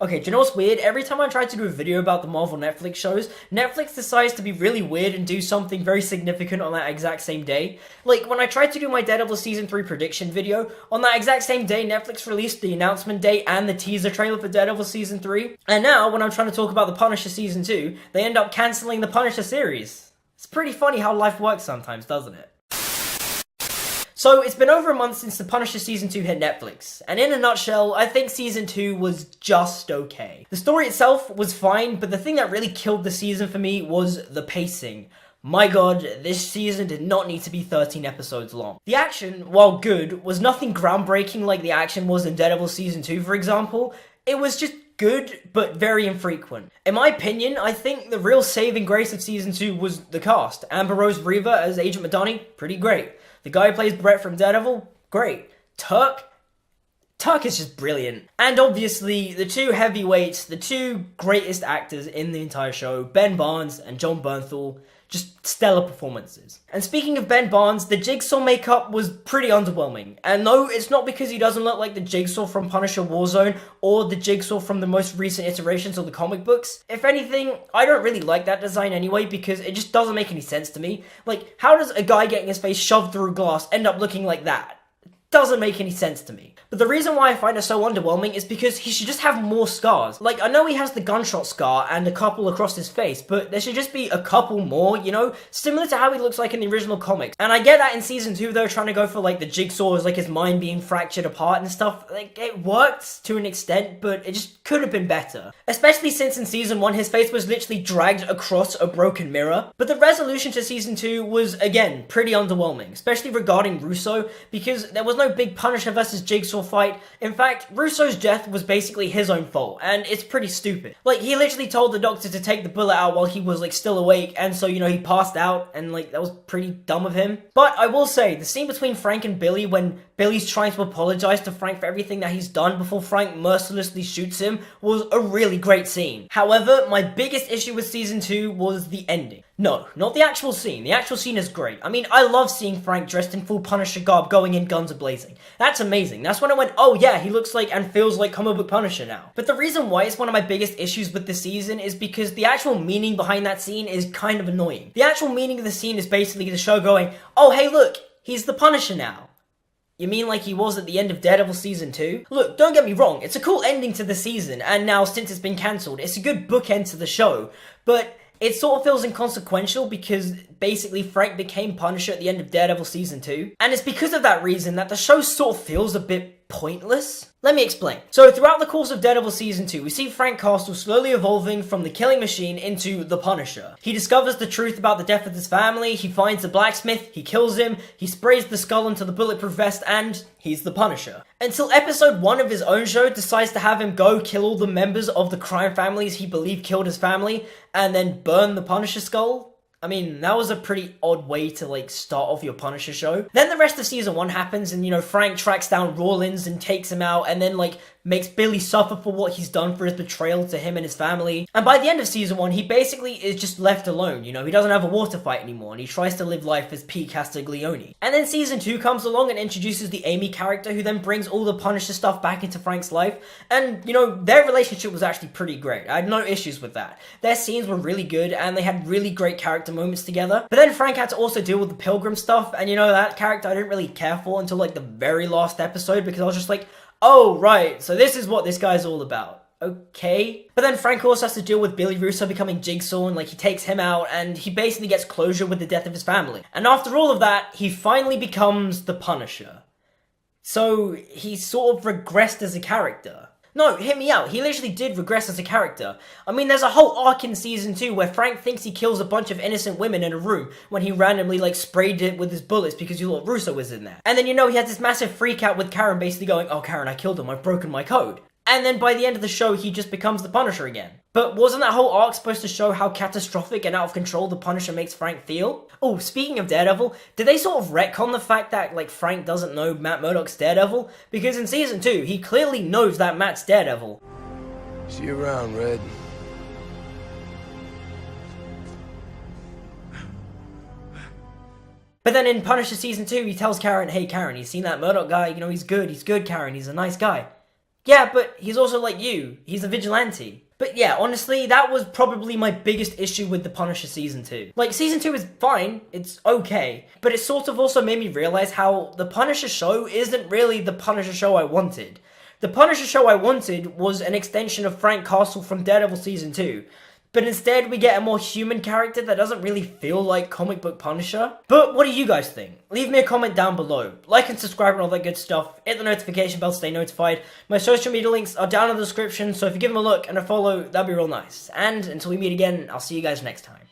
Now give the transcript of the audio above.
Okay, do you know what's weird? Every time I try to do a video about the Marvel Netflix shows, Netflix decides to be really weird and do something very significant on that exact same day. Like, when I tried to do my Daredevil Season 3 prediction video, on that exact same day, Netflix released the announcement date and the teaser trailer for Daredevil Season 3. And now, when I'm trying to talk about The Punisher Season 2, they end up cancelling the Punisher series. It's pretty funny how life works sometimes, doesn't it? So, it's been over a month since The Punisher Season 2 hit Netflix, and in a nutshell, I think Season 2 was just okay. The story itself was fine, but the thing that really killed the season for me was the pacing. My god, this season did not need to be 13 episodes long. The action, while good, was nothing groundbreaking like the action was in Daredevil Season 2, for example. It was just good, but very infrequent. In my opinion, I think the real saving grace of Season 2 was the cast. Amber Rose Reva as Agent Madani, pretty great. The guy who plays Brett from Daredevil, great. Turk is just brilliant. And obviously, the two heavyweights, the two greatest actors in the entire show, Ben Barnes and Jon Bernthal, just stellar performances. And speaking of Ben Barnes, the Jigsaw makeup was pretty underwhelming. And no, it's not because he doesn't look like the Jigsaw from Punisher Warzone or the Jigsaw from the most recent iterations of the comic books. If anything, I don't really like that design anyway because it just doesn't make any sense to me. Like, how does a guy getting his face shoved through glass end up looking like that? Doesn't make any sense to me. But the reason why I find it so underwhelming is because he should just have more scars. Like, I know he has the gunshot scar and a couple across his face, but there should just be a couple more, you know? Similar to how he looks like in the original comics. And I get that in Season 2, they're trying to go for, like, the Jigsaw as, like, his mind being fractured apart and stuff. Like, it worked to an extent, but it just could have been better. Especially since in Season 1, his face was literally dragged across a broken mirror. But the resolution to Season 2 was, again, pretty underwhelming, especially regarding Russo, because there was no big Punisher versus Jigsaw fight. In fact, Russo's death was basically his own fault, and it's pretty stupid. Like, he literally told the doctor to take the bullet out while he was, like, still awake, and so, you know, he passed out, and, like, that was pretty dumb of him. But I will say, the scene between Frank and Billy when Billy's trying to apologize to Frank for everything that he's done before Frank mercilessly shoots him was a really great scene. However, my biggest issue with Season 2 was the ending. No, not the actual scene. The actual scene is great. I mean, I love seeing Frank dressed in full Punisher garb going in guns a-blazing. That's amazing. That's when I went, oh yeah, he looks like and feels like comic book Punisher now. But the reason why it's one of my biggest issues with the season is because the actual meaning behind that scene is kind of annoying. The actual meaning of the scene is basically the show going, oh hey look, he's the Punisher now. You mean like he was at the end of Daredevil Season 2? Look, don't get me wrong, it's a cool ending to the season, and now since it's been cancelled, it's a good bookend to the show, but it sort of feels inconsequential because basically Frank became Punisher at the end of Daredevil Season 2. And it's because of that reason that the show sort of feels a bit pointless. Let me explain. So throughout the course of Daredevil Season 2, we see Frank Castle slowly evolving from the killing machine into the Punisher. He discovers the truth about the death of his family, he finds the blacksmith, he kills him, he sprays the skull into the bulletproof vest, and he's the Punisher. Until episode 1 of his own show decides to have him go kill all the members of the crime families he believed killed his family, and then burn the Punisher skull. I mean, that was a pretty odd way to, like, start off your Punisher show. Then the rest of Season 1 happens, and, you know, Frank tracks down Rawlins and takes him out, and then, like, makes Billy suffer for what he's done for his betrayal to him and his family. And by the end of Season 1, he basically is just left alone, you know, he doesn't have a water fight anymore, and he tries to live life as Pete Castiglione. And then Season 2 comes along and introduces the Amy character, who then brings all the Punisher stuff back into Frank's life, and, you know, their relationship was actually pretty great. I had no issues with that. Their scenes were really good, and they had really great character moments together. But then Frank had to also deal with the Pilgrim stuff, and, you know, that character I didn't really care for until, like, the very last episode, because I was just like, oh, right, so this is what this guy's all about. Okay. But then Frank also has to deal with Billy Russo becoming Jigsaw, and, like, he takes him out, and he basically gets closure with the death of his family. And after all of that, he finally becomes the Punisher. So, he sort of regressed as a character. No, hear me out, he literally did regress as a character. I mean, there's a whole arc in Season 2 where Frank thinks he kills a bunch of innocent women in a room when he randomly, like, sprayed it with his bullets because he thought Russo was in there. And then, you know, he has this massive freak out with Karen basically going, oh, Karen, I killed him, I've broken my code. And then by the end of the show, he just becomes the Punisher again. But wasn't that whole arc supposed to show how catastrophic and out of control the Punisher makes Frank feel? Oh, speaking of Daredevil, did they sort of retcon the fact that, like, Frank doesn't know Matt Murdock's Daredevil? Because in Season 2, he clearly knows that Matt's Daredevil. See you around, Red. But then in Punisher Season 2, he tells Karen, hey Karen, you seen that Murdock guy? You know, he's good, Karen, he's a nice guy. Yeah, but he's also like you. He's a vigilante. But yeah, honestly, that was probably my biggest issue with The Punisher Season 2. Like, Season 2 is fine, it's okay, but it sort of also made me realize how The Punisher show isn't really the Punisher show I wanted. The Punisher show I wanted was an extension of Frank Castle from Daredevil Season 2, but instead we get a more human character that doesn't really feel like comic book Punisher. But what do you guys think? Leave me a comment down below. Like and subscribe and all that good stuff. Hit the notification bell to stay notified. My social media links are down in the description, so if you give them a look and a follow, that'd be real nice. And until we meet again, I'll see you guys next time.